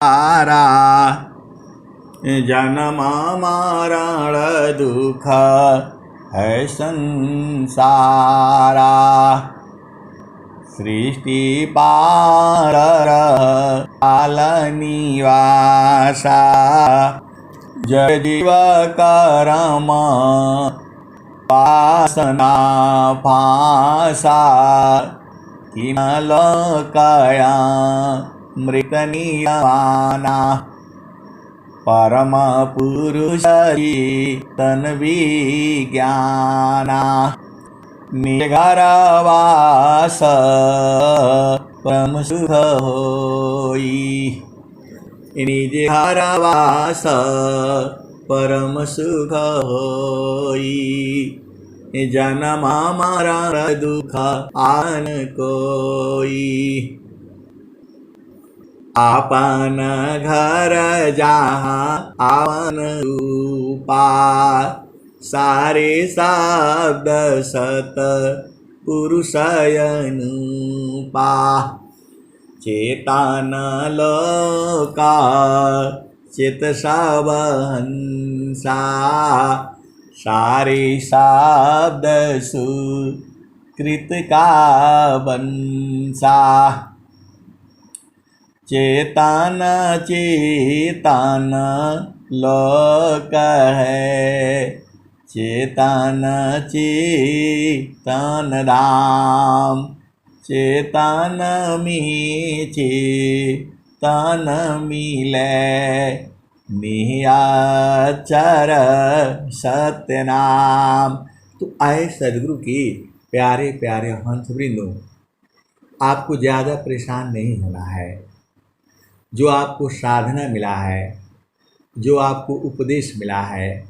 सारा जन्म मरण दुख है संसारा। सृष्टि पार काल निवासा जय जीव कर्म वासना फासा किमल कया मृत नियमाना। परम पुरुष तन विज्ञाना निघरवास परम सुख होई। निज हरवास परम सुख होई। जन्म मरण दुख आन कोई। आपन घर जहाँ आवन रूपा सारे शब्द सत पुरुषयनुपा। चेतन लोका चित सब हंसा सारे शब्द सुकृत का वंशा। चेतन चेतन लोक है चेतन चेतन धाम। चेतन में चेतन मिले निहाचर सत्य नाम। तो आए सदगुरु की प्यारे प्यारे हंसवृंदों, आपको ज़्यादा परेशान नहीं होना है। जो आपको साधना मिला है, जो आपको उपदेश मिला है,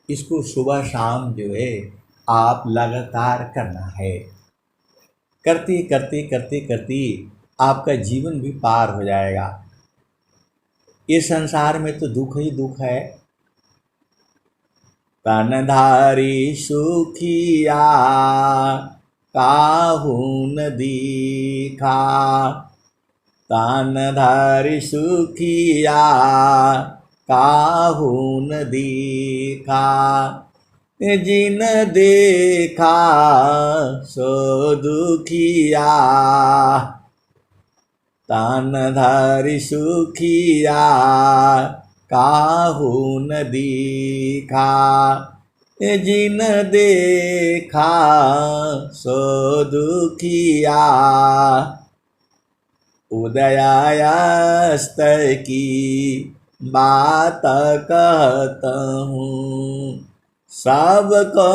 इसको सुबह शाम जो है आप लगातार करना है। करते करते करते करते आपका जीवन भी पार हो जाएगा। इस संसार में तो दुख ही दुख है। तनधारी सुखिया काहू न दीखा। तनधारी सुखिया काहू न दीखा। जिन देखा सो दुखिया। तनधारी सुखिया काहू न दीखा। जिन देखा सो दुखिया। उदयास्त की बात कहता हूँ सबको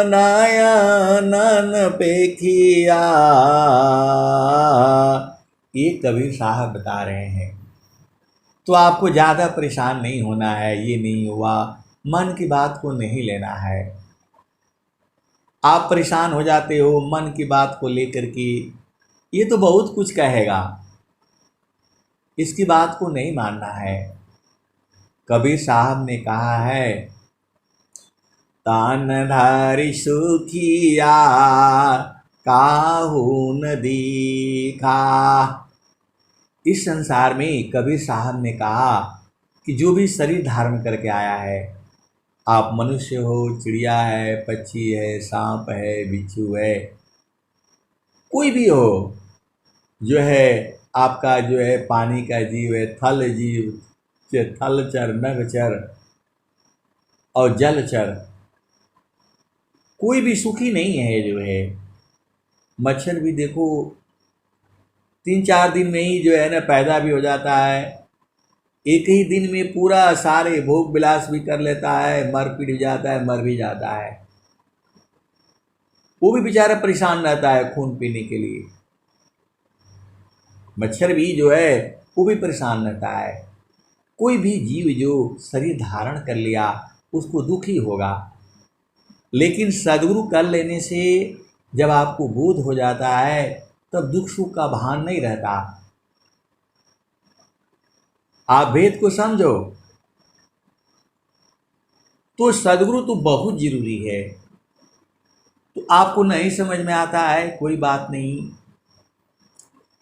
नयनन पेखिया। ये कबीर साहब बता रहे हैं। तो आपको ज़्यादा परेशान नहीं होना है। ये नहीं हुआ, मन की बात को नहीं लेना है। आप परेशान हो जाते हो मन की बात को लेकर के, ये तो बहुत कुछ कहेगा, इसकी बात को नहीं मानना है। कबीर साहब ने कहा है तनधारी सुखिया काहू न दीखा। इस संसार में कबीर साहब ने कहा कि जो भी शरीर धारण करके आया है, आप मनुष्य हो, चिड़िया है, पक्षी है, सांप है, बिच्छू है, कोई भी हो, जो है आपका जो है पानी का जीव है, थल जीव, थलचर, नभचर और जलचर, कोई भी सुखी नहीं है। जो है मच्छर भी देखो 3-4 दिन में ही जो है ना पैदा भी हो जाता है। एक ही दिन में पूरा सारे भोग विलास भी कर लेता है, मर पीट जाता है, मर भी जाता है। वो भी बेचारा परेशान रहता है खून पीने के लिए। मच्छर भी जो है वो भी परेशान रहता है। कोई भी जीव जो शरीर धारण कर लिया उसको दुख ही होगा। लेकिन सद्गुरु कर लेने से जब आपको बोध हो जाता है तब दुख सुख का भान नहीं रहता। आप भेद को समझो। तो सद्गुरु तो बहुत जरूरी है। तो आपको नहीं समझ में आता है, कोई बात नहीं।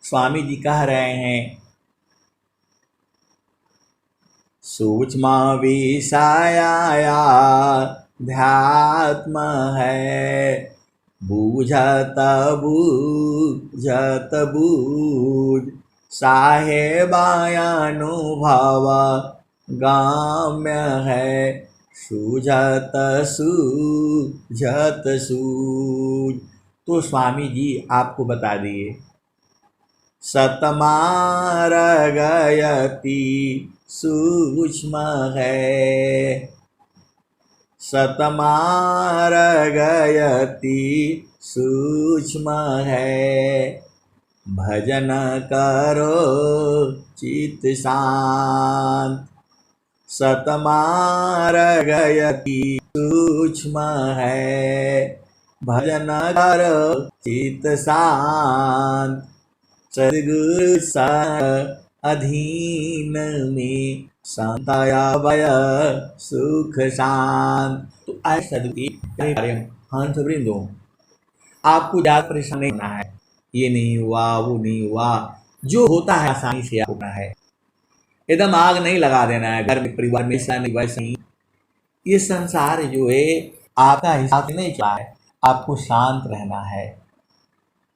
स्वामी जी कह रहे हैं सूक्ष्म विषया ध्यात्म है, बूझत बूझत बूझ साहेबानुभव गाम्य है, सूझत सूझत सूझ। तो स्वामी जी आपको बता दिए, सतमार गयति सूक्ष्म है, सतमार गयति सूक्ष्म है, भजन करो चित शांत, सतमार गयति सूक्ष्म है, भजन करो चित शांत, सद्गुरु सा अधीन में शांताया वय सुख शांत। तो आए सदगुरु हंस वृंदो, आपको ज्यादा परेशान नहीं होना है, ये नहीं हुआ वो नहीं हुआ, जो होता है आसानी से होना है, एकदम आग नहीं लगा देना है घर में परिवार में, ऐसा नहीं वैसा नहीं। ये संसार जो है आपका हिसाब से नहीं चला है, आपको शांत रहना है।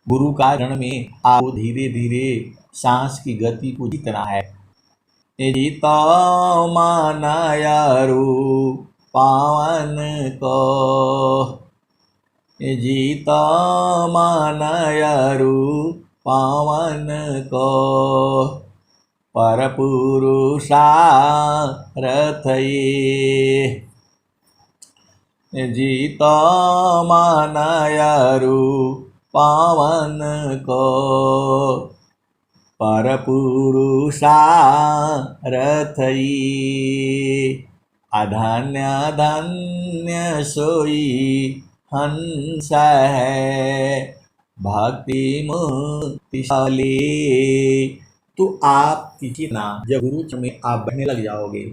गुरु का रण में आपको धीरे धीरे सांस की गति को जीतना है। जीता मानयारू पावन को, जीता मानयारू पावन को, पर पुरुषार्थ ये, जीता मानयारू पावन को, पर पुरुषार्थ ये, अधन्य धन्य सोई हंस है, भक्ति मुक्तिशाली। तो आप कीजिए ना, जब गुरु में आप बढ़ने लग जाओगे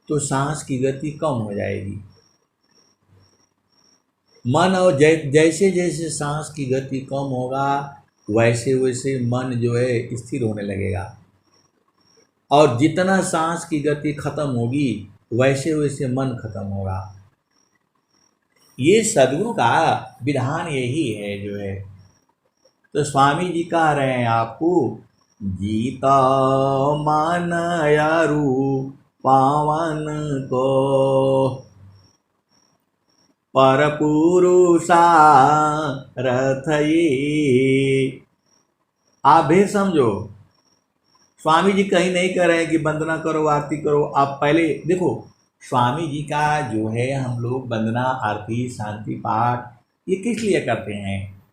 तो सांस की गति कम हो जाएगी। मन और जैसे जैसे सांस की गति कम होगा वैसे वैसे मन जो है स्थिर होने लगेगा, और जितना सांस की गति खत्म होगी वैसे वैसे मन खत्म होगा। ये सद्गुरु का विधान यही है जो है। तो स्वामी जी कह रहे हैं आपको, जीता मानयारू पावन को, पर पुरुषार्थ ये। आप भी समझो, स्वामी जी कहीं नहीं कह रहे हैं कि वंदना करो आरती करो। आप पहले देखो, स्वामी जी का जो है हम लोग वंदना आरती शांति पाठ ये किस लिए करते हैं?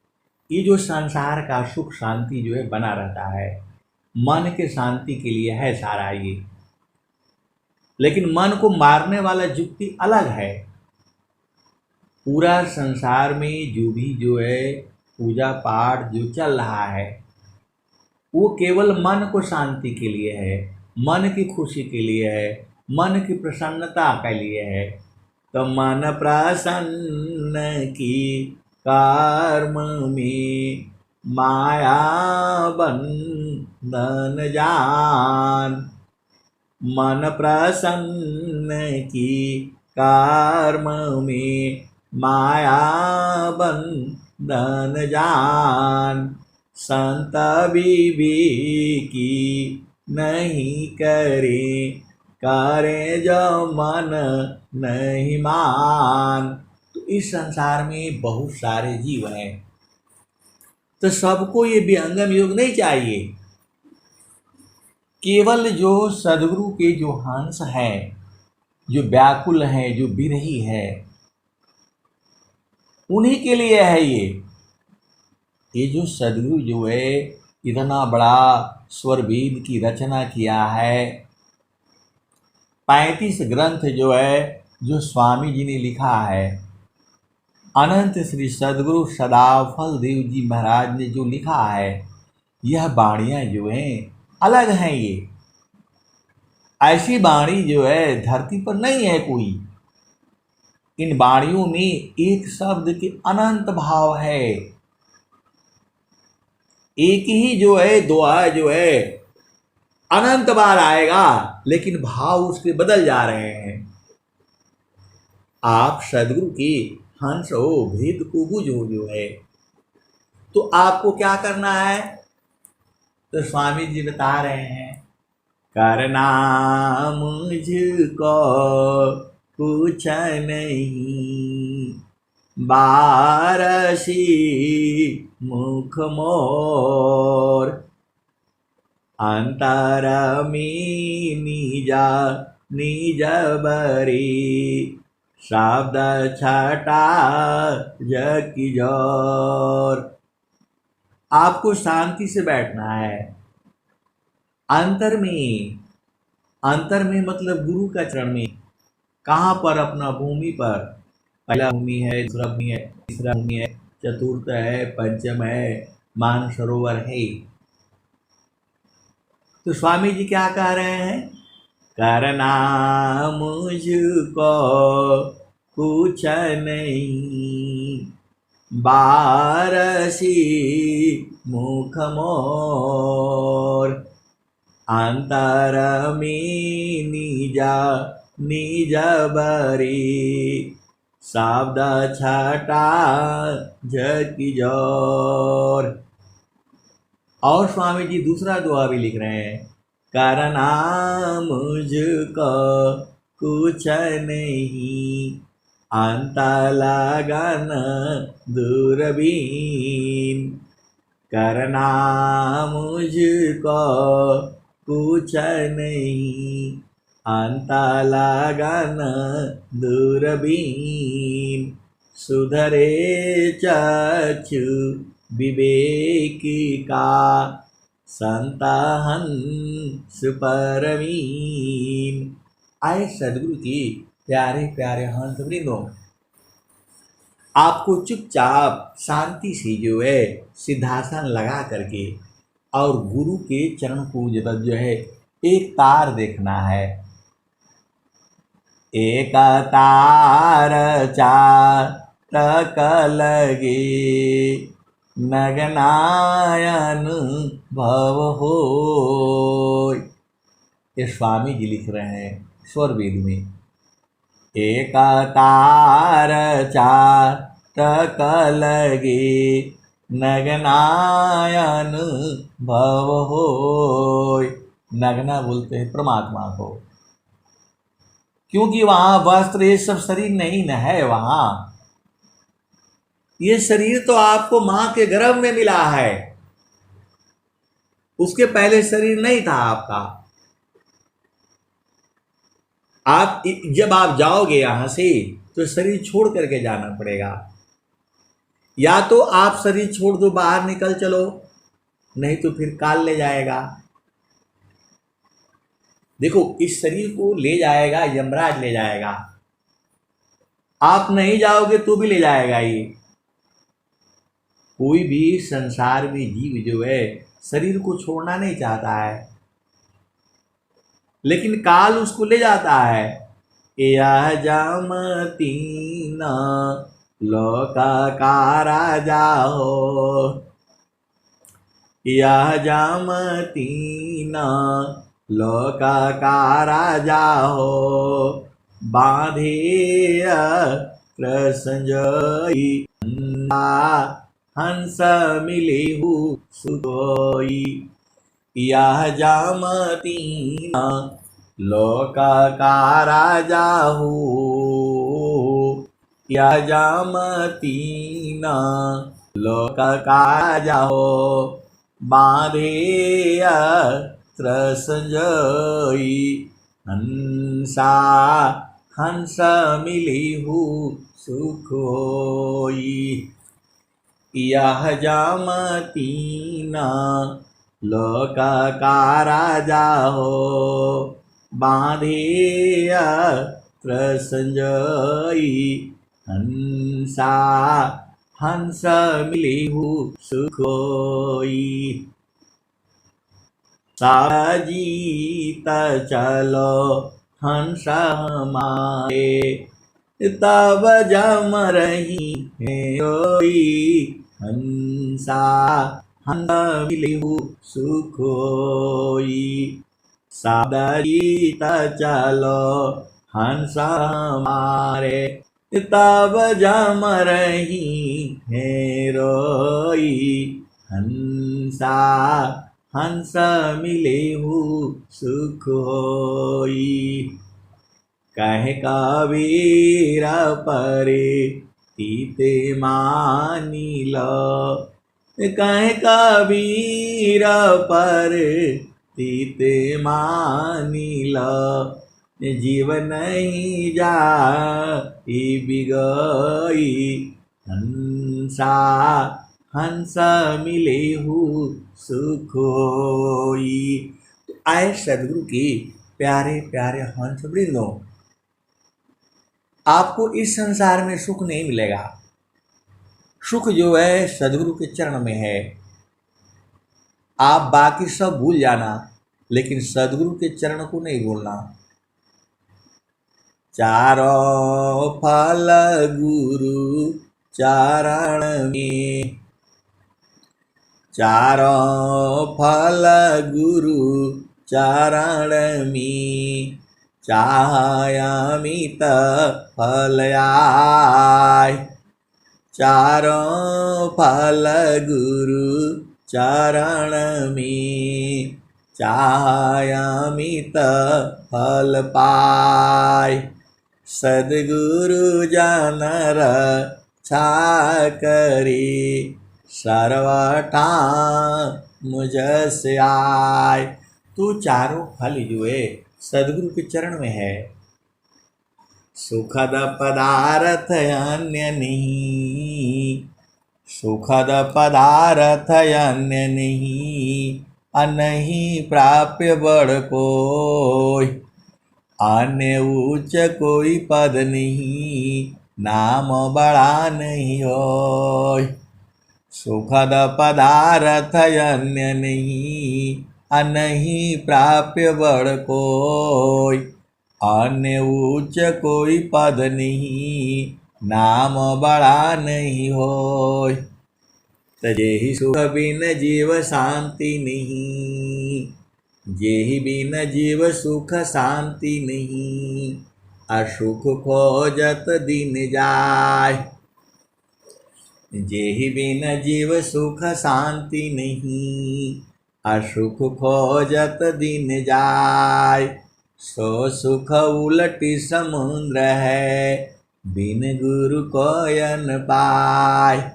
ये जो संसार का सुख शांति जो है बना रहता है, मन के शांति के लिए है सारा ये। लेकिन मन को मारने वाला युक्ति अलग है। पूरा संसार में जो भी जो है पूजा पाठ जो चल रहा है वो केवल मन को शांति के लिए है, मन की खुशी के लिए है, मन की प्रसन्नता के लिए है। तो मन प्रसन्न की कर्म में माया बंधन जान, मन प्रसन्न की कर्म में माया बंधन जान, संत विवेकी नहीं करे, करे जो मन नहीं मान। तो इस संसार में बहुत सारे जीव हैं, तो सबको ये विहंगम योग नहीं चाहिए। केवल जो सद्गुरु के जो हंस हैं, जो व्याकुल हैं, जो विरही है, उन्हीं के लिए है ये जो सद्गुरु जो है इतना बड़ा स्वर वेद की रचना किया है, 35 ग्रंथ जो है जो स्वामी जी ने लिखा है, अनंत श्री सद्गुरु सदाफल देव जी महाराज ने जो लिखा है, यह वाणियाँ जो हैं अलग हैं। ये ऐसी वाणी जो है धरती पर नहीं है कोई। इन वाणियों में एक शब्द के अनंत भाव है। एक ही जो है दुआ जो है अनंत बार आएगा, लेकिन भाव उसके बदल जा रहे हैं। आप सदगुरु की हंस हो, भेद को बुझो जो है। तो आपको क्या करना है? तो स्वामी जी बता रहे हैं, करना मुझको कुछ नहीं, बारसी मुख मोर, अंतर में निजा निज बरी, शब्द छटा जकी जोर। आपको शांति से बैठना है। अंतर में, अंतर में मतलब गुरु का चरण में। कहाँ पर? अपना भूमि पर। पहला भूमि है, दूसरा भूमि है, तीसरा भूमि है, चतुर्थ है, पंचम है, मानसरोवर है। तो स्वामी जी क्या कह रहे हैं? करना मुझको कुछ नहीं, बारसी मुख मोर, अंतर में निजा निज बरी, शब्द छटा जकी जोर। और स्वामी जी दूसरा दुआ भी लिख रहे हैं, करना मुझको कुछ नहीं, अंत लगन दूरबीन, करना मुझको कुछ नहीं, अंत लगन दूरबीन, सुधरे चक्षु विवेकी का, संत हंस परवीन। आए सदगुरु की प्यारे प्यारे हंस वृंदों, आपको चुपचाप शांति से जो है सिद्धासन लगा करके और गुरु के चरण को जो है एक तार देखना है। एक तार चातक लगे, नगनायन भव हो। ये स्वामी जी लिख रहे हैं स्वर वेद में। एक तार चातक लगे, नगनायन भव हो। नगना बोलते हैं परमात्मा को, क्योंकि वहां वस्त्र ये सब शरीर नहीं न है। वहां ये शरीर तो आपको मां के गर्भ में मिला है, उसके पहले शरीर नहीं था आपका। आप जब आप जाओगे यहां से तो शरीर छोड़ करके जाना पड़ेगा। या तो आप शरीर छोड़ दो, बाहर निकल चलो, नहीं तो फिर काल ले जाएगा। देखो, इस शरीर को ले जाएगा यमराज, ले जाएगा। आप नहीं जाओगे तो भी ले जाएगा ये। कोई भी संसार में जीव जो है शरीर को छोड़ना नहीं चाहता है, लेकिन काल उसको ले जाता है। यह जमतीन लोक का राजा हो, यह जमतीन लोक का राजा हो, बांधे संजोई, हंस मिले हु सुखोई। यह जमतीन लोक का राजा हो, यह जमतीन लोक का राजा हो, बांधे संजोई, हंसा हंस मिली हु सुख होई। यह जमतीन लोक का राजा हो, बांधे संजोई, हंसा हंस मिली हु सुख होई। साजीत चलो हंस हमारे, तब जम रही है रोई, हंसा हंस मिली हु सुख होई। सावधानीत चलो हंस हमारे, तब जम रही है रोई। हंसा हंस मिले हु सुख होई। कहे कबीर परे तीते मानी लो। कहे कबीर पर तीते मानी लो। जीव नहीं जा बिगई। हंसा हंस मिले हु सुख होई। तो आए सदगुरु की प्यारे प्यारे हंस वृंदों, आपको इस संसार में सुख नहीं मिलेगा। सुख जो है सदगुरु के चरण में है। आप बाकी सब भूल जाना, लेकिन सदगुरु के चरण को नहीं भूलना। चारों फल गुरु चरण में, चारों फल गुरु चरण में, चाहे अमित फल आए। चारों फल गुरु चरण में, चाहे अमित फल पाए। सद्गुरु जन रक्षा करी, सर्वथा मुझ से आए। तो चारों फल जो है सद्गुरु के चरण में है। सुखद पदार्थ अन्य नहीं, सुखद पदार्थ अन्य नहीं, अनहीं प्राप्य बड़ कोई। अन्य उच्च कोई पद नहीं, नाम बड़ा नहीं होय। सुखद पदार्थ अन्य नहीं, अनहीं प्राप्य बड़ कोई। अन्य उच्च कोई पद नहीं, नाम बड़ा नहीं होय। जेहि सुख बिन जीव शांति नहीं, जेहि बिन जीव सुख शांति नहीं। असुख खोजत दिन जाय, जेहि बिन जीव सुख शांति नहीं। असुख खोजत दिन जाय, सो सुख उलटी समुद्र है, बिन गुरु कोयन पाय।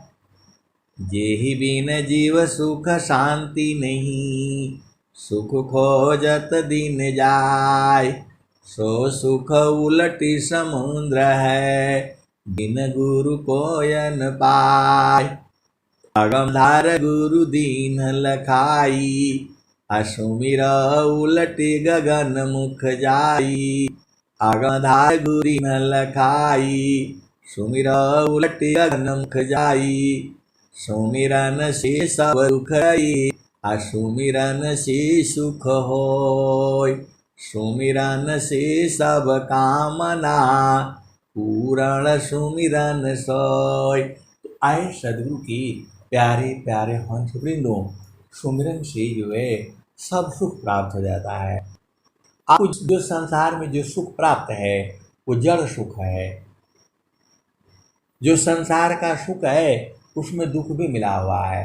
जेहि बिन जीव सुख शांति नहीं, सुख खोजत दिन जाय। सो सुख उलटी समुद्र है, बिन गुरु कोयन पाय। अगमधार गुरु दीन लखाई, असुमिर उलटी गगन मुख जाई। अगमधार गुरु दीन लखाई, सुमिर उलटी गगन मुख जाई। सुमिरन से सब दुख आई, असुमिरन से सुख होय। सुमिरन से सब कामना, पूर्ण सुमिरन सोय। आए सदगुरु की प्यारे प्यारे हंस वृंदों, सुमिरन से जो है सब सुख प्राप्त हो जाता है। आपको जो संसार में जो सुख प्राप्त है वो जड़ सुख है। जो संसार का सुख है उसमें दुख भी मिला हुआ है।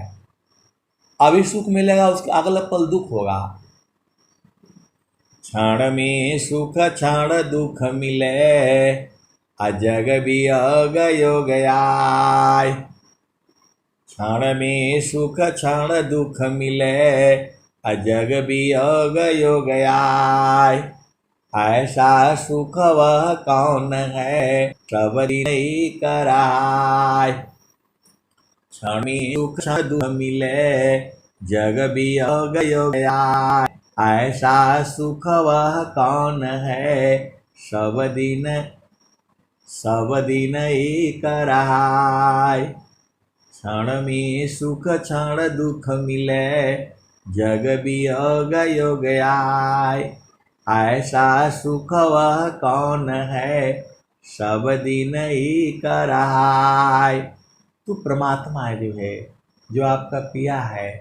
अभी सुख मिलेगा, उसके अगला पल दुख होगा। क्षण में सुख क्षण दुख मिले, अजग वियोग योग आय। क्षण में सुख क्षण दुख मिले, अजग वियोग योग आय। ऐसा सुख वह कौन है, सब दिन कराय। क्षण में सुख क्षण दुख मिले, जग वियोग योग आय। ऐसा सुख वह कौन है, सब दिन एक रहाय। क्षण में सुख क्षण दुख मिले, जग वियोग योग आय। ऐसा सुख वह कौन है, सब दिन एक रहाय। तो परमात्मा जो है, जो आपका पिया है,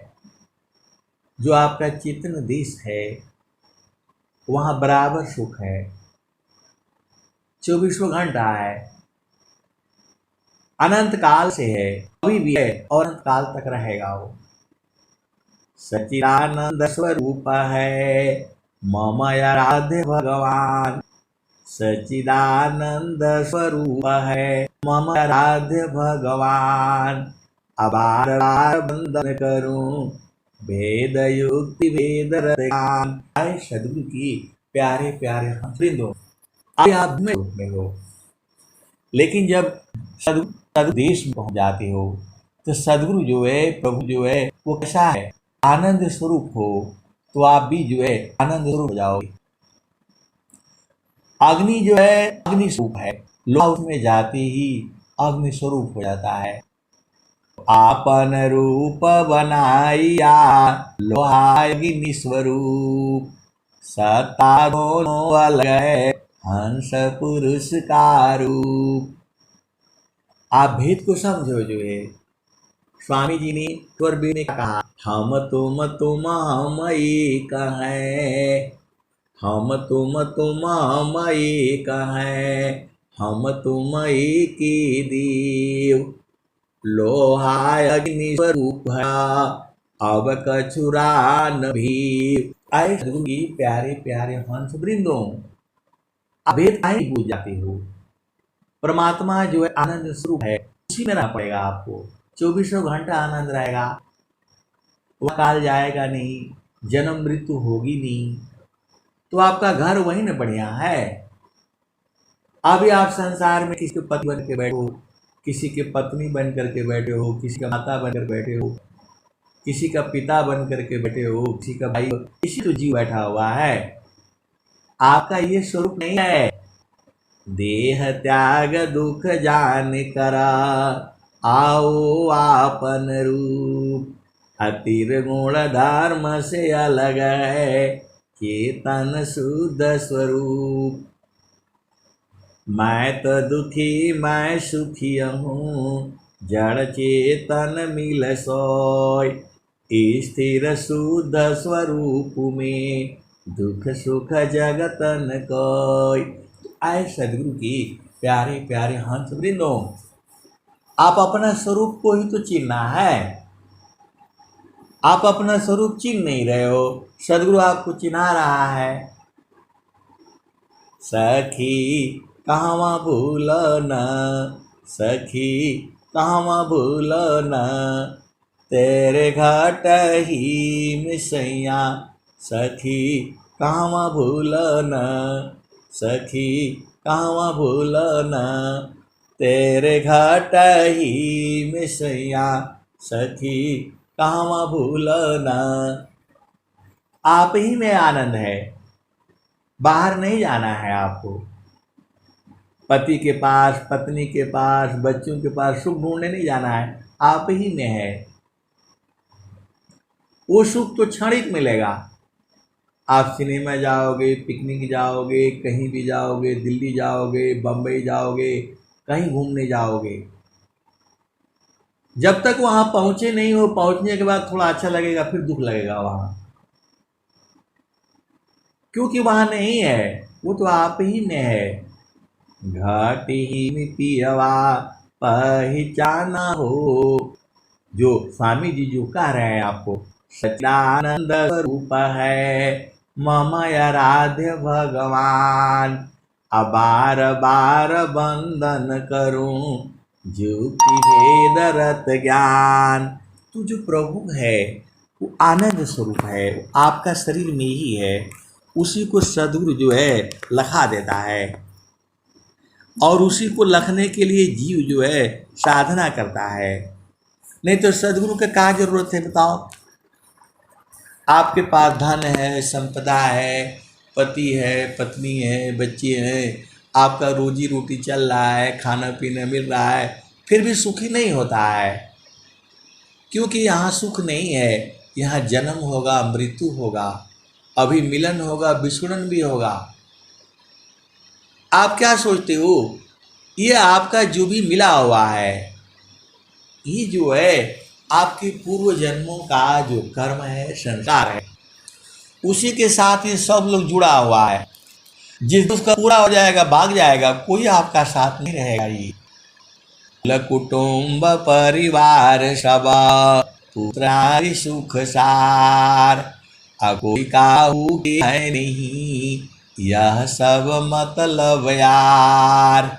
जो आपका चेतन देश है, वहाँ बराबर सुख है, 24 घंटा है, अनंत काल से है, अभी भी है और अनंत काल तक रहेगा। वो सच्चिदानंद स्वरूप है मम आराध्य भगवान, सच्चिदानंद स्वरूप है मम आराध्य भगवान। अबार बार बंदन करूं भेद युक्ति वेद ज्ञान। आए सदगुरु की प्यारे प्यारे वृंदो, आप में हो, लेकिन जब सदगुरु देश में पहुंच जाते हो तो सदगुरु जो है, प्रभु जो है, वो कैसा है? आनंद स्वरूप हो, तो आप भी जो है आनंद स्वरूप हो जाओगे। अग्नि जो है अग्नि स्वरूप है, लोहा उसमें जाते ही अग्नि स्वरूप हो जाता है। आपन रूप बनाइया लोहा अग्नि स्वरूप, सत्ता दोनों अलग है हंस पुरुष का रूप। आप भेद को समझो। जो है स्वामी जी ने स्वर में कहा, हम तुम एक हैं, हम तुम एक हैं, हम तुम एक देव। लोहा अग्नि स्वरूप अब कछुरा न भी। आए सदगुरु की प्यारे प्यारे हंस वृंदों, आप भेद काहे भूल जाते हो? परमात्मा जो है आनंद स्वरूप है, उसी में रहना पड़ेगा आपको। 24 घंटा आनंद रहेगा, वह काल जाएगा नहीं, जन्म मृत्यु होगी नहीं, तो आपका घर वही न बढ़िया है। अभी आप संसार में किसी के पति बन के बैठे हो, किसी के पत्नी बन करके बैठे हो, किसी का माता बनकर बैठे हो, किसी का पिता बन करके बैठे हो, किसी का भाई, किसी तो जीव बैठा हुआ है। आपका ये स्वरूप नहीं है। देह त्याग दुख जान करा आओ आपन रूप, अतिर गुण धर्म से अलग है चेतन शुद्ध स्वरूप। मैं तो दुखी मैं सुखी हूँ, जड़ चेतन मिल सोय, स्थिर शुद्ध स्वरूप में दुख सुख जगतन कोय। आए सदगुरु की प्यारे प्यारे हंस वृंदों, आप अपना स्वरूप को ही तो चिन्हना है। आप अपना स्वरूप चिन्ह नहीं रहे हो, सदगुरु आपको चिन्हा रहा है। सखी कहवा भूलन, सखी कहवा भूलन, तेरे घाट ही मिसैया, सखी कहवा भूलन, सखी कहवा भूलन, तेरे घाट ही मिसैया, सखी कहवा भूलन। आप ही में आनंद है, बाहर नहीं जाना है आपको। पति के पास, पत्नी के पास, बच्चों के पास सुख ढूंढने नहीं जाना है, आप ही में है। वो सुख तो क्षणिक मिलेगा। आप सिनेमा जाओगे, पिकनिक जाओगे, कहीं भी जाओगे, दिल्ली जाओगे, बम्बई जाओगे, कहीं घूमने जाओगे, जब तक वहां पहुंचे नहीं हो, पहुंचने के बाद थोड़ा अच्छा लगेगा, फिर दुख लगेगा वहां, क्योंकि वहां नहीं है, वो तो आप ही में है। घाटी में पियवा पहचाना हो, जो स्वामी जी जो कह रहे हैं आपको, सच्चिदानंद स्वरूप है मम आराध्य भगवान। अबार बार बंदन करूं जुक्ति भेद रत ज्ञान। तो जो प्रभु है वो आनंद स्वरूप है, वो आपका शरीर में ही है, उसी को सदगुरु जो है लखा देता है, और उसी को लखने के लिए जीव जो है साधना करता है। नहीं तो सदगुरु का क्या जरूरत है बताओ? आपके पास धन है, संपदा है, पति है, पत्नी है, बच्चे हैं, आपका रोजी रोटी चल रहा है, खाना पीना मिल रहा है, फिर भी सुखी नहीं होता है, क्योंकि यहाँ सुख नहीं है। यहाँ जन्म होगा, मृत्यु होगा, अभी मिलन होगा, विछुड़न भी होगा। आप क्या सोचते हो? ये आपका जो भी मिला हुआ है, ये जो है आपके पूर्व जन्मों का जो कर्म है, संस्कार है, उसी के साथ ही सब लोग जुड़ा हुआ है। जिस दिन उसका पूरा हो जाएगा, भाग जाएगा, कोई आपका साथ नहीं रहेगा। ये कुटुंब परिवार सब पुत्रारी सुख सार, कोई काहू की है नहीं, यह सब मतलब यार।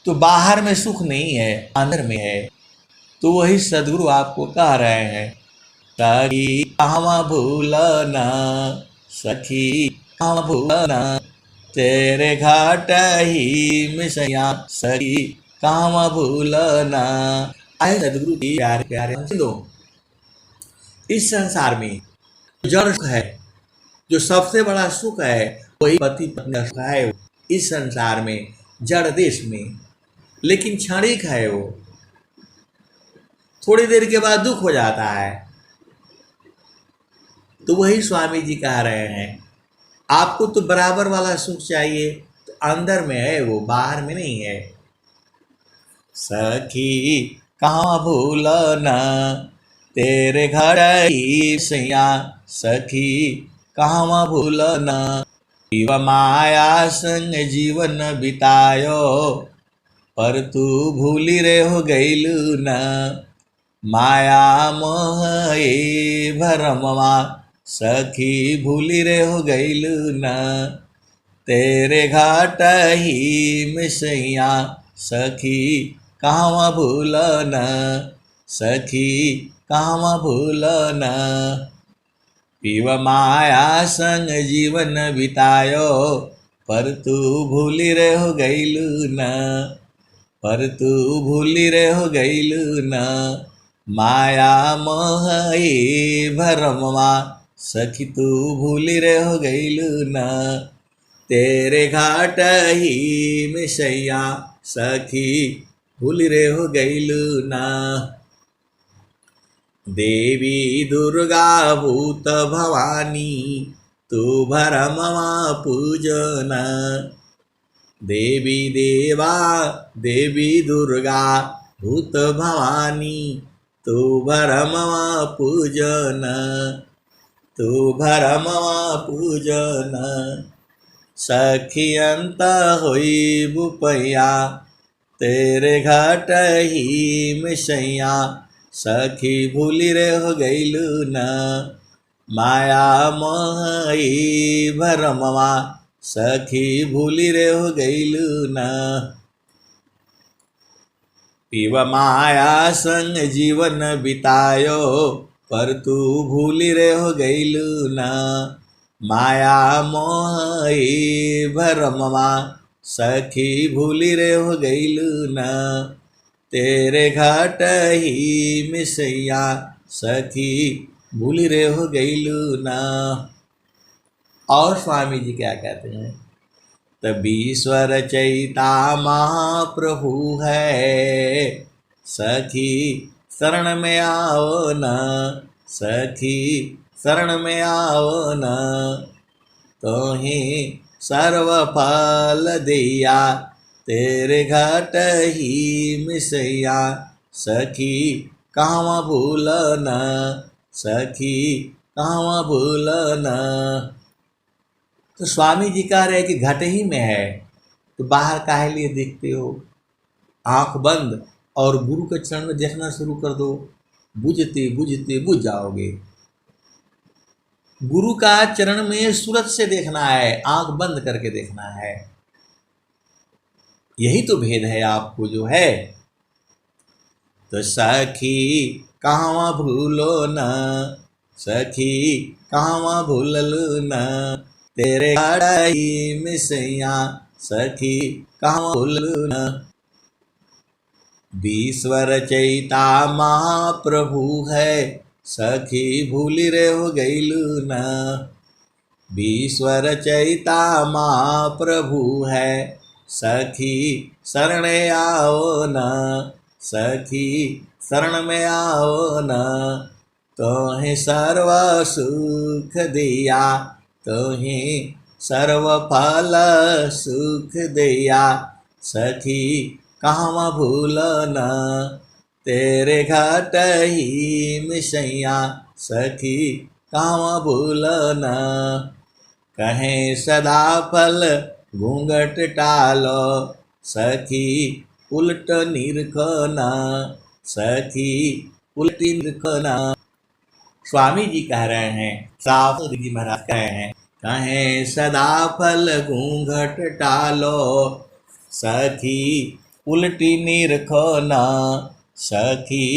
तो बाहर में सुख नहीं है, अंदर में है। तो वही सदगुरु आपको कह रहे हैं, सखी कहवा भूलना, सखी कहवा भूलना, तेरे घाट ही मिसया, सखी कहवा भूलना। आए सदगुरु की प्यारे प्यारे सुनो, इस संसार में जड़ सुख है, जो सबसे बड़ा सुख है वही पति पत्नी का सुख है इस संसार में, जड़ देश में। लेकिन क्षणिक है वो, थोड़ी देर के बाद दुख हो जाता है। तो वही स्वामी जी कह रहे हैं, आपको तो बराबर वाला सुख चाहिए, तो अंदर में है वो, बाहर में नहीं है। सखी कहाँ भूलना, तेरे घर ही सैया, सखी कहाँ भूलना, शिव माया संग जीवन बितायो, पर तू भूली रे हो गईलू न, माया मोह ए भरमवा, सखी भूली रे हो गईलू न, तेरे घाट ही मिसैया, सखी कहवा भूलना, सखी कहवा भूलना। पीव माया संग जीवन बितायो, पर तू भूली रे हो गईलू न, पर तू भूली रे हो गईलू न, माया मोह ए भरमवा, सखी तू भूली रे हो गईलू न, तेरे घाट ही मिसैया, सखी भूली रे हो गईलू न। देवी दुर्गा भूत भवानी, तू भरमवा पूजना, देवी देवा देवी दुर्गा भूत भवानी, तू भरमवा पूजना, तू भरमवा पूजना। सखी अंत होई बुपैया, तेरे घाट ही मिसैया, सखी भूली रे हो गईलू न, माया मोह ई भरमवा, सखी भूली रे हो गईलू न। पीव माया संग जीवन बितायो, पर तू भूली रे हो गईलू न, माया मोह ई भरमवा, सखी भूली रे हो गईलू न, तेरे घाट ही मिसैया, सखी भूली रे हो गईलू न। और स्वामी जी क्या कहते हैं, तबीश्वर चैता महाप्रभु है, सखी शरण में आओ न, सखी शरण में आओ न, तो ही सर्व फल दिया, तेरे घाट ही मिसैया, सखी कहवा भूलना, सखी कहवा भूलना। तो स्वामी जी कह रहे हैं कि घट ही में है, तो बाहर काहे लिए देखते हो। आंख बंद और गुरु के चरण में देखना शुरू कर दो, बुझते बुझते बुझ जाओगे। गुरु का चरण में सूरत से देखना है, आंख बंद करके देखना है। यही तो भेद है आपको जो है। तो सखी कहवा भूलो न, सखी कहवा भूललू न, तेरे घाट मिसैया, सखी कहवा भूललू न। बीश्वर चैता महाप्रभु है, सखी भूली रे हो गईलू न, बीश्वर चैता महाप्रभु है, सखी शरण आओ न, सखी शरण में आओ न, तोहे सर्व सुख दिया, तोहे सर्व फल सुख दिया, सखी कहवा भूलना, तेरे घाट ही मिसैया, सखी काम भूल न, कहें सदा फल घूंघट टालो, सखी उल्ट निरखना, सखी उल्टी निरखना। स्वामी जी कह रहे हैं, साफ जी महाराज कह रहे हैं, कहें सदा फल घूंघट टालो, सखी उल्टी निरखना, सखी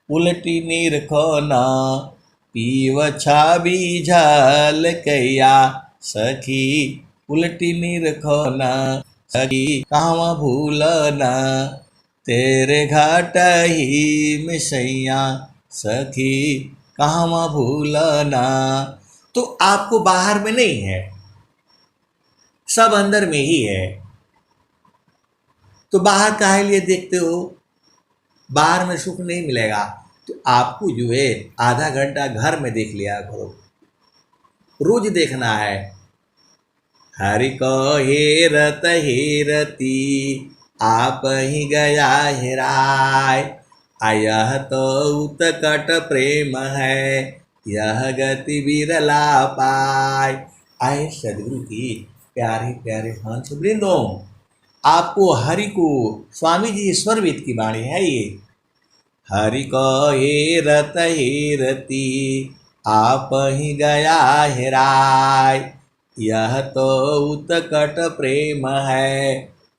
उल्टी निरखना। पीव छाबी झल कैया, सखी उल्टी निरखना, सखी काम भूलना, तेरे घाट ही मिसैया, सखी काम भूलना। तो आपको बाहर में नहीं है, सब अंदर में ही है। तो बाहर काहे लिए देखते हो? बाहर में सुख नहीं मिलेगा तो आपको जो है आधा घंटा घर में देख लिया करो, रोज देखना है। हरि को हेरत हेरती, आप ही गया हेराय, यह तो उत्कट प्रेम है, यह गति बिरला पाय। आए सदगुरु की प्यारे प्यारे हंस वृंदों, आपको हरि को, स्वामी जी ईश्वरविद की वाणी है ये। हरि को हेरत हेरती, आप ही गया हेराय, यह तो उत्कट प्रेम है,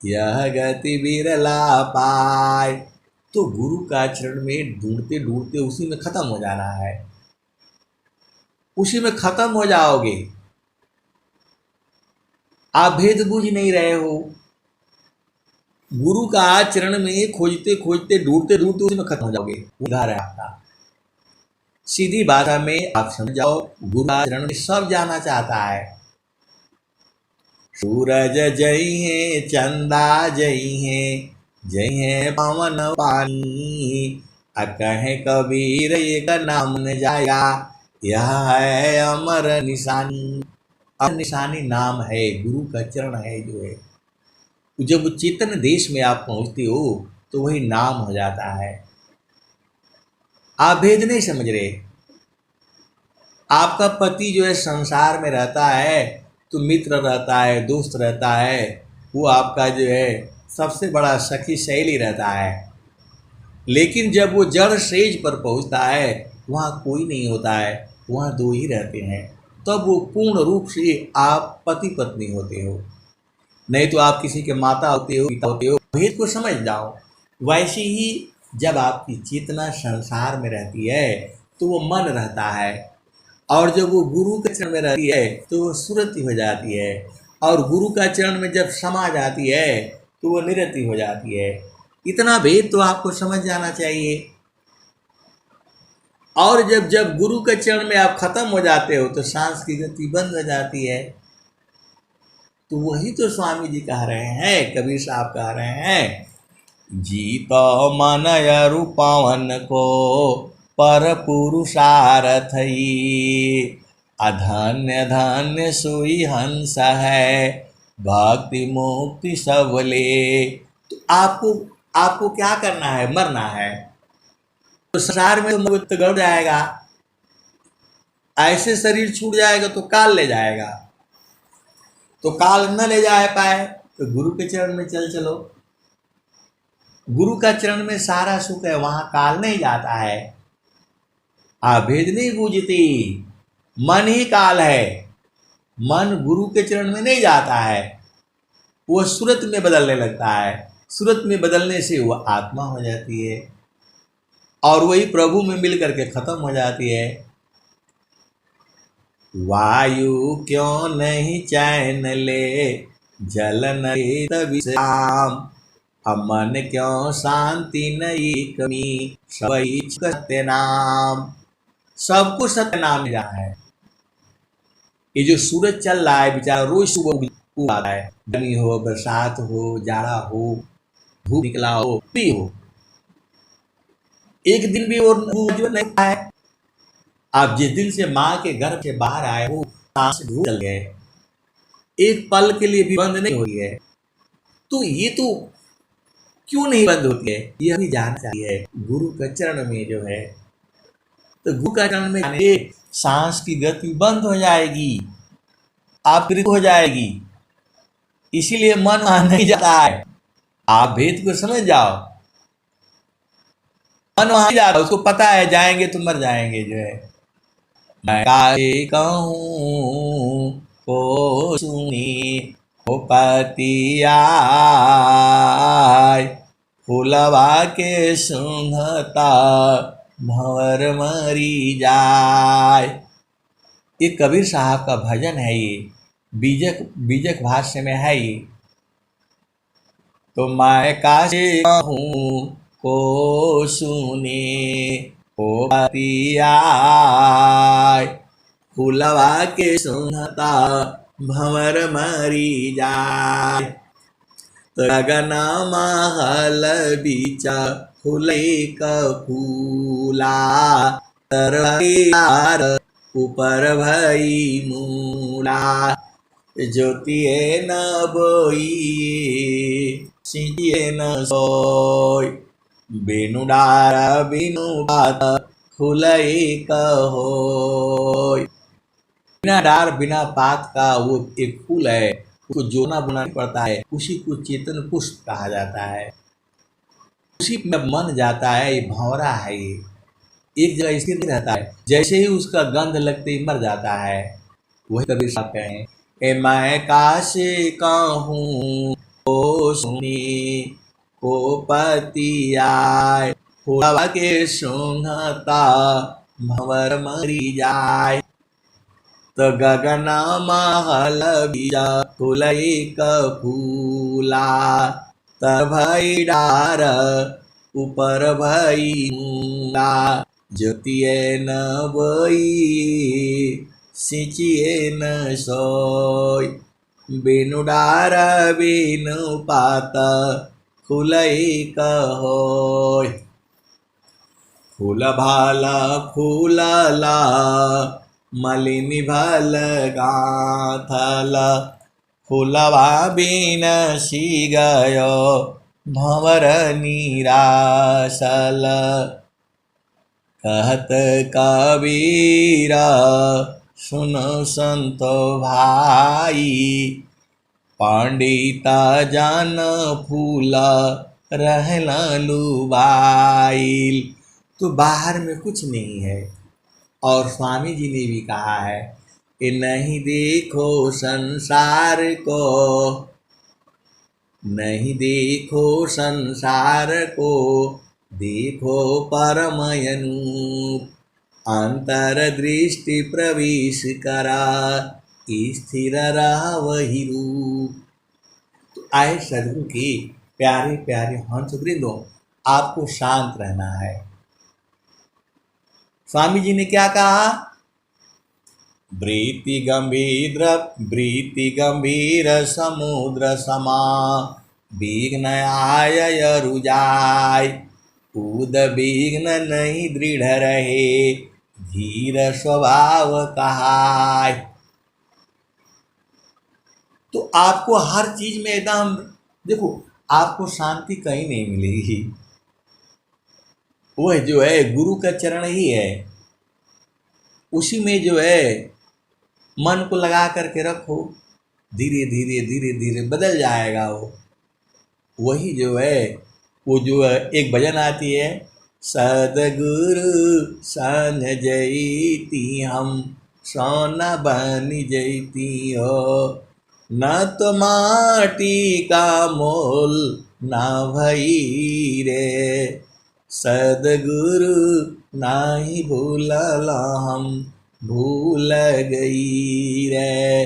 यह गति बिरला पाय। तो गुरु का चरण में ढूंढते ढूंढते उसी में खत्म हो जाना है, उसी में खत्म हो जाओगे। आप भेद बूझ नहीं रहे हो, गुरु का चरण में खोजते खोजते ढूंढते ढूंढते उसी में खत्म हो जाओगे। उधार है आपका। सीधी भाषा में आप समझ जाओ, गुरु का चरण में सब जाना चाहता है। सूरज जय है, चंदा जय है, जय है पवन पानी, कहे कबीर एक नाम न जाया, यह है अमर निशानी। अमर निशानी नाम है, गुरु का चरण है जो है। जब चेतन देश में आप पहुंचते हो तो वही नाम हो जाता है। आप भेद नहीं समझ रहे। आपका पति जो है संसार में रहता है तो मित्र रहता है, दोस्त रहता है, वो आपका जो है सबसे बड़ा सखी सहेली रहता है। लेकिन जब वो जड़ स्टेज पर पहुंचता है वहाँ कोई नहीं होता है, वहाँ दो ही रहते हैं, तब वो पूर्ण रूप से आप पति पत्नी होते हो। नहीं तो आप किसी के माता होते हो, पिता होते हो। भेद को समझ जाओ। वैसे ही जब आपकी चेतना संसार में रहती है तो वो मन रहता है, और जब वो गुरु के चरण में रहती है तो वो सुरति हो जाती है, और गुरु का चरण में जब समा जाती है तो वो निरति हो जाती है। इतना भेद तो आपको समझ जाना चाहिए। और जब जब गुरु के चरण में आप खत्म हो जाते हो तो सांस की गति बंद हो जाती है। तो वही तो स्वामी जी कह रहे हैं, कबीर साहब कह रहे हैं, जीतो मन रूपावन को पर पुरुषारथई, अधन्य धन्य सोई हंस है, भक्ति मुक्ति सबले। तो आपको क्या करना है? मरना है। तो संसार में तो गड़ जाएगा, ऐसे शरीर छूट जाएगा तो काल ले जाएगा। तो काल न ले जा पाए तो गुरु के चरण में चलो। गुरु का चरण में सारा सुख है, वहां काल नहीं जाता है। आप भेद नहीं बूझती, मन ही काल है। मन गुरु के चरण में नहीं जाता है, वो सूरत में बदलने लगता है। सूरत में बदलने से वह आत्मा हो जाती है और वही प्रभु में मिल करके खत्म हो जाती है। वायु क्यों नहीं चैन ले, जल नहीं विश्राम, मन क्यों शांति नहीं कमी, सबई सत्य नाम। सबको सत्य नाम जाना है। ये जो सूरज चल रहा है बेचारा रोज सुबह आता है, गर्मी हो, बरसात हो, जाड़ा हो, धूप निकला हो, भी हो, एक दिन भी और नहीं है। आप जिस दिन से माँ के गर्भ से बाहर आए हो, सांस धूप चल गए, एक पल के लिए भी बंद नहीं हुई है। तो ये तो क्यों नहीं बंद होती है, यह भी जानना चाहिए। गुरु का चरण में जो है, तो गुरु का चरण में सांस की गति बंद हो जाएगी, आप कृत हो जाएगी। इसीलिए मन वहां नहीं जाता है। आप भेद को समझ जाओ, मन वहां नहीं जाता, उसको पता है जाएंगे तो मर जाएंगे जो है। मैं काहे कहूँ को सुनी हो पतिया, फूलवा के सुंघता भंवर मरी जाए। ये कबीर साहब का भजन है, ये बीजक बीजक भाष्य में है ये। तो मैं काहे कहूँ को सुने ओ पतिया, फूलवा के सुनता भंवर मरी जाए। गगन महल बीचा फूले का फूला, तरवार ऊपर भई मूला। ज्योतिए न बोई सिंचिए न सोय, बिनु डार बिनु बात फूलई कहोय। बिना डार बिना पात का वो एक फूल है, उसको जोना बुना पड़ता है, उसी को चेतन पुष्प कहा जाता है। उसी में मन जाता है, ये भंवरा है, ये एक जगह स्थिर नहीं रहता है, जैसे ही उसका गंध लगते ही मर जाता है। वही कबीर साहब कहें, ए मैं कासे कहूँ को सुनी को पतिया, फूलवा के सुंघता भंवर मरी जाए। तो गगन महल बीजा फूलई का फूला, तर भई डार ऊपर भई मूला। ज्योतिए न बोई सिंचिए न सोय, बिनु डार बिनु पात फूलई कहोय। फूल भाला फूलला मलिनी भल गाथल, फूलवा बिन सी गयो भंवर निरासल। कहत कबीरा सुनो संतो भाई, पंडिता जान फूला रहला लुबाइल। तो बाहर में कुछ नहीं है। और स्वामी जी ने भी कहा है कि नहीं देखो संसार को, नहीं देखो संसार को, देखो परमयनूप। अंतर्दृष्टि प्रवेश करा, स्थिर रहा वही रूप। तो आए सदगुरु के प्यारे प्यारे हंस वृंदों, आपको शांत रहना है। स्वामी जी ने क्या कहा? वृत्ति गंभीर समुद्र समा, विघ्न आय रुजाय। कूद विघ्न नहीं दृढ़ रहे, धीर स्वभाव कहाय। तो आपको हर चीज में एकदम देखो, आपको शांति कहीं नहीं मिलेगी। वह जो है गुरु का चरण ही है, उसी में जो है मन को लगा करके रखो, धीरे धीरे धीरे धीरे बदल जाएगा वो। वही जो है वो जो है एक भजन आती है, सदगुरु सन जैती हम सोना बन जैती हो, न तो माटी का मोल ना भई रे। सदगुरु नाही भूलला हम भूल गई रे।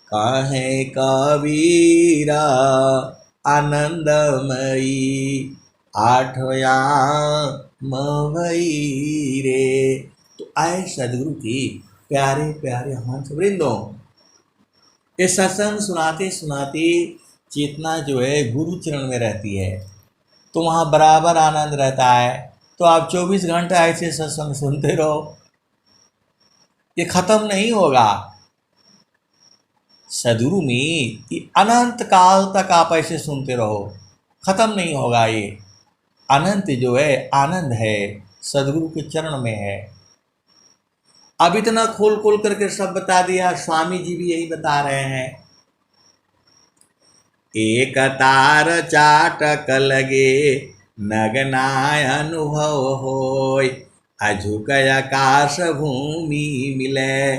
काहे कबीरा आनंदमयी, आठया मई रे। तो आए सदगुरु की प्यारे प्यारे हंस वृंदों, ये सत्संग सुनाते सुनाते चेतना जो है गुरु चरण में रहती है, तो वहाँ बराबर आनंद रहता है। तो आप 24 घंटा ऐसे सत्संग सुनते रहो, ये खत्म नहीं होगा। सदगुरु में ये अनंत काल तक आप ऐसे सुनते रहो, खत्म नहीं होगा। ये अनंत जो है आनंद है, सदगुरु के चरण में है। अब इतना खोल खोल करके सब बता दिया, स्वामी जी भी यही बता रहे हैं। एक तार चाटक लगे नगनाय अनुभव होय, अझुक आकाश भूमि मिले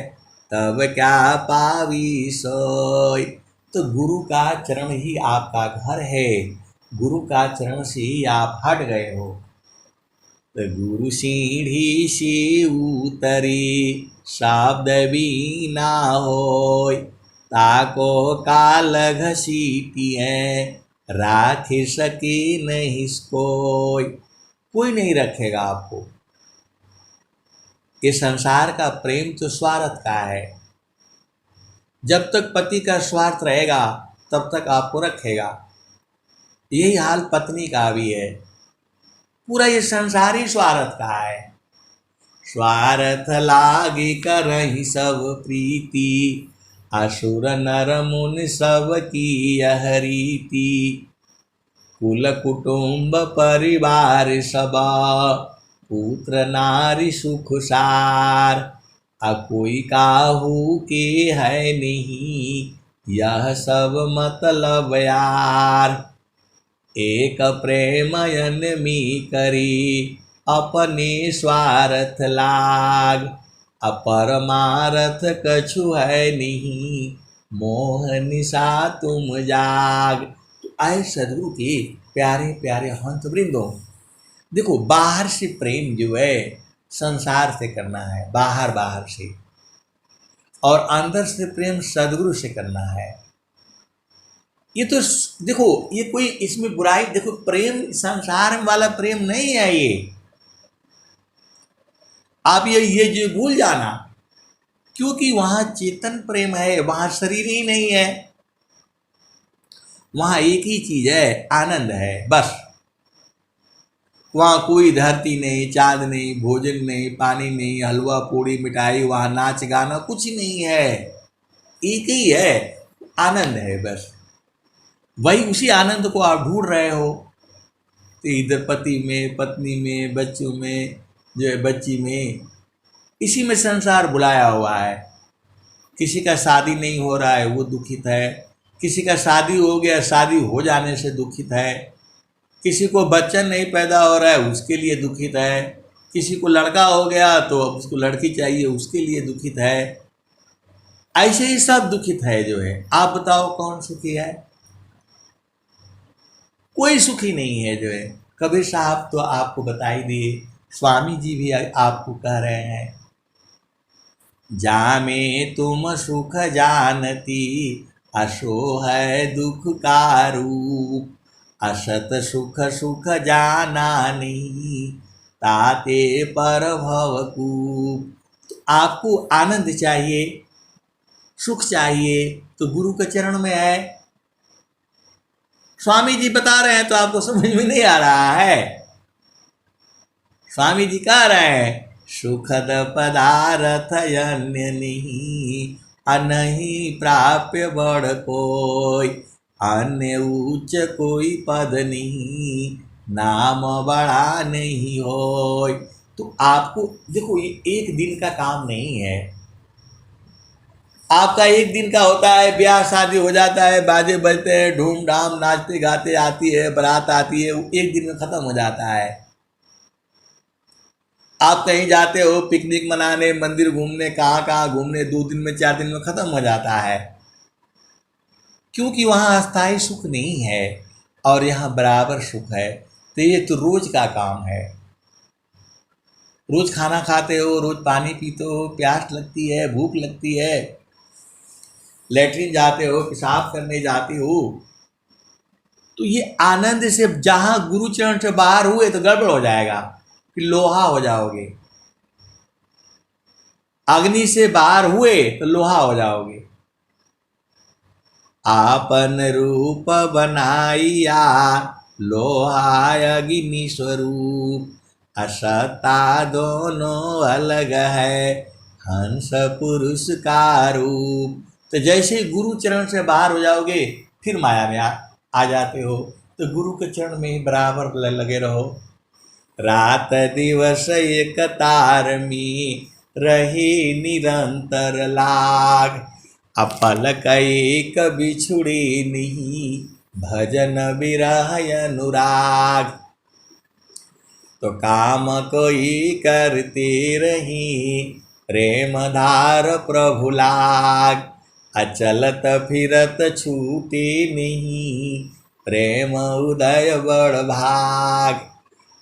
तब क्या पावी सोय। तो गुरु का चरण ही आपका घर है, गुरु का चरण से ही आप हट गए हो। तो गुरु सीढ़ी से उतरी शब्द भी ना होय, ताको काल घसीटिए राख सके नहीं कोई नहीं रखेगा आपको। ये संसार का प्रेम तो स्वार्थ का है, जब तक पति का स्वार्थ रहेगा तब तक आपको रखेगा। यही हाल पत्नी का भी है, पूरा ये संसार ही स्वार्थ का है। स्वार्थ लागी करहि सब प्रीति, असुर नर मुनि सब की यह रीति। कुल कुटुंब परिवार सबा, पुत्र नारी सुख सार। कोई काहू के है नहीं, यह सब मतलब यार। एक प्रेमयन मी करी, अपने स्वार्थ लाग। अपरमारथ कछु है नहीं, मोह निशा तुम जाग। तो आए सदगुरु के प्यारे प्यारे हंस वृंदों, देखो बाहर से प्रेम जो है संसार से करना है, बाहर बाहर से, और अंदर से प्रेम सदगुरु से करना है। ये तो देखो, ये कोई इसमें बुराई, देखो प्रेम संसार वाला प्रेम नहीं है ये। आप ये जो भूल जाना, क्योंकि वहां चेतन प्रेम है, वहां शरीर ही नहीं है। वहां एक ही चीज है, आनंद है बस। वहां कोई धरती नहीं, चांद नहीं, भोजन नहीं, पानी नहीं, हलवा पूड़ी मिठाई, वहां नाच गाना कुछ नहीं है, एक ही है, आनंद है बस। वही उसी आनंद को आप ढूंढ रहे हो, तो इधर पति में, पत्नी में, बच्चों में, जो है बच्ची में, इसी में संसार बुलाया हुआ है। किसी का शादी नहीं हो रहा है वो दुखित है, किसी का शादी हो गया, शादी हो जाने से दुखित है, किसी को बच्चा नहीं पैदा हो रहा है उसके लिए दुखित है, किसी को लड़का हो गया तो अब उसको लड़की चाहिए उसके लिए दुखित है। ऐसे ही सब दुखित है जो है। आप बताओ कौन सुखी है? कोई सुखी नहीं है जो है। कबीर साहब तो आपको बता ही दिए, स्वामी जी भी आपको कह रहे हैं, जामे तुम सुख जानती, असो है दुख का रूप। असत सुख सुख जाना नहीं, ताते पर भवकूप। तो आपको आनंद चाहिए, सुख चाहिए, तो गुरु के चरण में है। स्वामी जी बता रहे हैं तो आपको समझ में नहीं आ रहा है। स्वामी जी कह रहे हैं, सुखद पदार्थ अन्य नहीं, अनहि प्राप्य बड़ कोई। अन्य उच्च कोई पद नहीं, नाम बड़ा नहीं होय। तो आपको देखो, ये एक दिन का काम नहीं है। आपका एक दिन का होता है, ब्याह शादी हो जाता है, बाजे बजते हैं, धूमधाम नाचते गाते आती है, बारात आती है, एक दिन में खत्म हो जाता है। आप कहीं जाते हो पिकनिक मनाने, मंदिर घूमने, कहाँ कहाँ घूमने, 2 दिन में 4 दिन में खत्म हो जाता है, क्योंकि वहाँ अस्थायी सुख नहीं है और यहाँ बराबर सुख है। तो ये तो रोज का काम है। रोज खाना खाते हो, रोज पानी पीते हो, प्यास लगती है, भूख लगती है, लेटरिन जाते हो, पेशाब करने जाते हो, तो ये आनंद से जहाँ गुरु चरण से बाहर हुए तो गड़बड़ हो जाएगा, फिर लोहा हो जाओगे। अग्नि से बाहर हुए तो लोहा हो जाओगे। आपन रूप बनाइया, लोहा अग्नि स्वरूप। असत्ता दोनों अलग है, हंस पुरुष का रूप। तो जैसे गुरु चरण से बाहर हो जाओगे फिर माया में आ जाते हो। तो गुरु के चरण में ही बराबर लगे रहो। रात दिवस एक तार में, रही निरंतर लाग। अपल कई कभी छुड़ी नहीं, भजन विरह अनुराग। तो काम कोई करते रही, प्रेम धार प्रभु लाग। अचलत फिरत छूटे नहीं, प्रेम उदय बड़ भाग।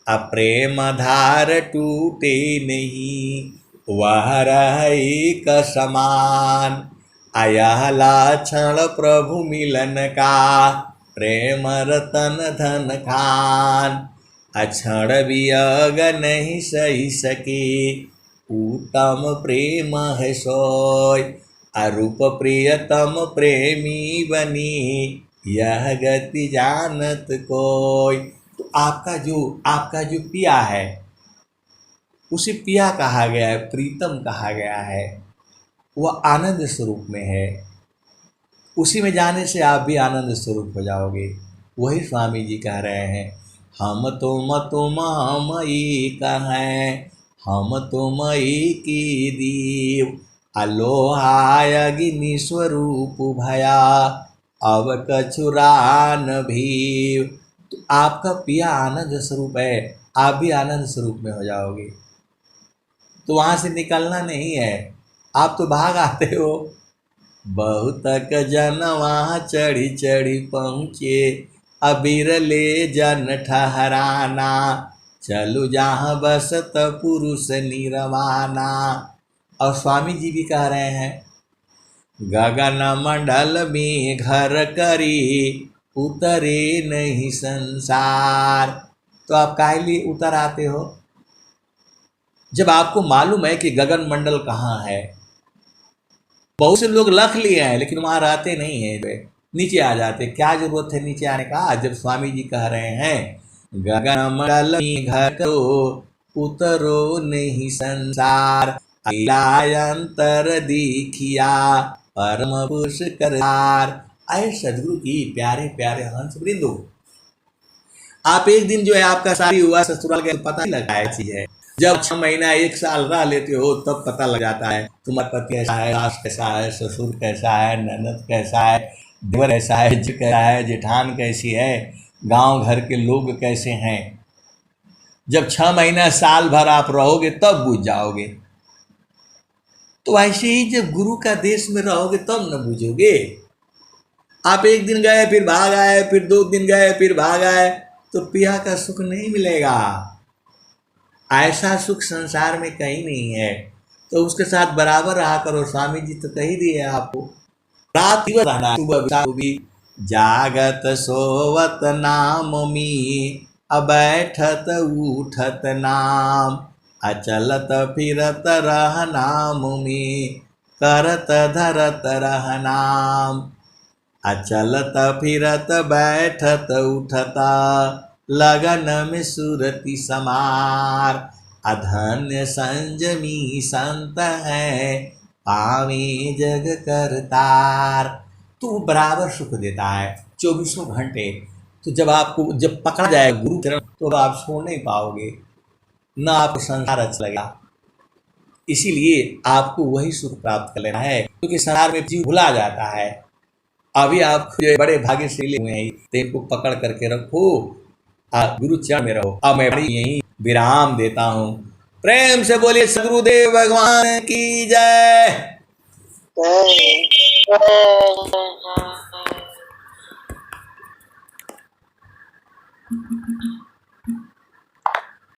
अप्रेम धार टूटे नहीं, वह रही का समान। आया लक्षण प्रभु मिलन का, प्रेम रतन धन खान। अक्षण वियोग नहीं सही सके, उत्तम प्रेम है सोय। अरूप प्रियतम प्रेमी बनी, यह गति जानत कोय। तो आपका जो पिया है, उसे पिया कहा गया है, प्रीतम कहा गया है। वह आनंद स्वरूप में है। उसी में जाने से आप भी आनंद स्वरूप हो जाओगे। वही स्वामी जी कह रहे हैं, हम तुम हम एक हैं, हम तुम एक की दीव। अलोहाय अग्नि स्वरूप भया, अब कछुरान भीव। तो आपका पिया आनंद स्वरूप है, आप भी आनंद स्वरूप में हो जाओगे। तो वहाँ से निकलना नहीं है, आप तो भाग आते हो। बहुत जन वहाँ चढ़ी चढ़ी पहुँचे, अबीर ले जन ठहराना। चलो जहाँ बसत पुरुष निर्वाणा। और स्वामी जी भी कह रहे हैं, गगन मंडल में घर करी, उतरे नहीं संसार। तो आप काहे लिए उतर आते हो, जब आपको मालूम है कि गगन मंडल कहाँ है। बहुत से लोग लख लिए हैं लेकिन वहाँ रहते नहीं हैं, नीचे आ जाते। क्या जरूरत है नीचे आने का, जब स्वामी जी कह रहे हैं गगन मंडल में घर करो, उतरो नहीं संसार। अंतर दिखिया परम पुरुष करार। आए सदगुरु की प्यारे प्यारे हंस वृंदो, आप एक दिन जो है आपका शादी हुआ, ससुराल का पता नहीं लगा है चीज है। जब 6 महीना 1 साल रह लेते हो तब पता लग जाता है तुम्हारा पति कैसा है, सास कैसा है, ससुर कैसा है, ननद कैसा है, देवर कैसा है, जी कैसा है, जेठान कैसी है, गांव घर के लोग कैसे हैं। जब 6 महीना साल भर आप रहोगे तब बुझ जाओगे। तो ऐसे ही जब गुरु का देश में रहोगे तब न बुझोगे। आप एक दिन गए फिर भाग आए, फिर 2 दिन गए फिर भाग आए, तो पिया का सुख नहीं मिलेगा। ऐसा सुख संसार में कहीं नहीं है। तो उसके साथ बराबर रहा करो। स्वामी जी तो कही दिए आपको, रात दिवस रहना, सुबह भी। जागत सोवत नाम मी, बैठत उठत नाम। अचलत फिरत रह नाम में, करत धरत रह नाम। अचलत फिरत बैठत उठता, लगन में सुरति समार। अधन्य संजमी संत है, पावे जग करतार। तो बराबर सुख देता है 24 घंटे। तो जब पकड़ा जाए गुरु चरण, तो आप सो नहीं पाओगे, न आपको संसार अच्छा लगेगा। इसीलिए आपको वही सुख प्राप्त कर लेना है, क्योंकि संसार में जीव भुला जाता है। अभी आप बड़े भाग्यशाली हुए हैं, तो इनको पकड़ करके रखो, गुरु चरण में रहो। अब मैं यही विराम देता हूँ। प्रेम से बोलिए सद्गुरुदेव भगवान की जय।